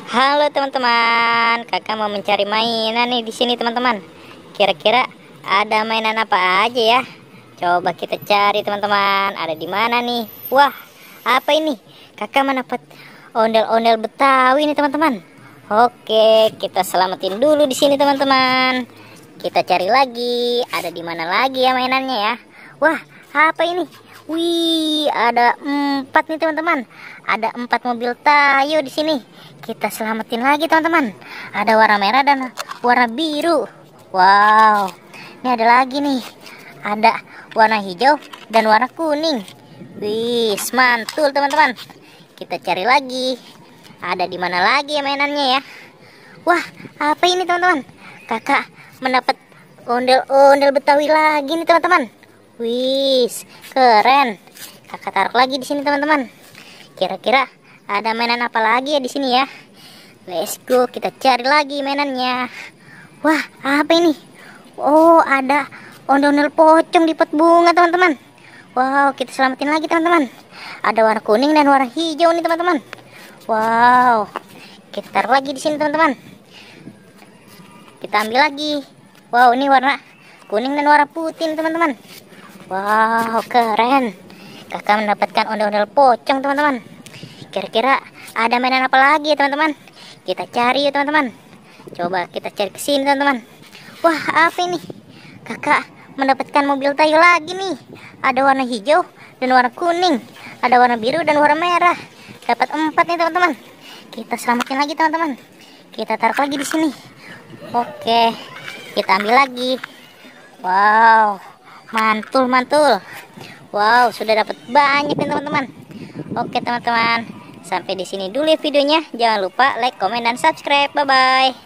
Halo teman-teman, kakak mau mencari mainan nih di sini teman-teman. Kira-kira ada mainan apa aja ya? Coba kita cari teman-teman. Ada di mana nih? Wah, apa ini? Kakak mendapat ondel-ondel Betawi nih teman-teman. Oke, kita selamatin dulu di sini teman-teman. Kita cari lagi. Ada di mana lagi ya mainannya ya? Wah, apa ini? Wih, ada 4 nih teman-teman. Ada 4 mobil Tayo di sini. Kita selamatin lagi teman-teman. Ada warna merah dan warna biru. Wow, ini ada lagi nih. Ada warna hijau dan warna kuning. Wih, mantul teman-teman. Kita cari lagi. Ada di mana lagi ya mainannya ya? Wah, apa ini teman-teman? Kakak mendapat ondel-ondel Betawi lagi nih teman-teman. Wih, keren. Kakak taruh lagi di sini teman-teman. Kira-kira ada mainan apa lagi ya di sini ya? Let's go, kita cari lagi mainannya. Wah, apa ini? Oh, ada ondel-ondel pocong di pot bunga teman-teman. Wow, kita selamatin lagi teman-teman. Ada warna kuning dan warna hijau nih teman-teman. Wow, kita taruh lagi di sini teman-teman. Kita ambil lagi. Wow, ini warna kuning dan warna putih nih teman-teman. Wow, keren. Kakak mendapatkan ondel-ondel pocong teman-teman. Kira-kira ada mainan apa lagi ya teman-teman? Kita cari ya teman-teman. Coba kita cari ke sini teman-teman. Wah, apa ini? Kakak mendapatkan mobil Tayo lagi nih. Ada warna hijau dan warna kuning. Ada warna biru dan warna merah. Dapat 4 nih teman-teman. Kita selamatin lagi teman-teman. Kita taruh lagi di sini. Oke, kita ambil lagi. Wow, mantul. Wow, sudah dapat banyak nih teman-teman. Oke teman-teman, sampai di sini dulu ya videonya. Jangan lupa like, komen, dan subscribe. Bye bye.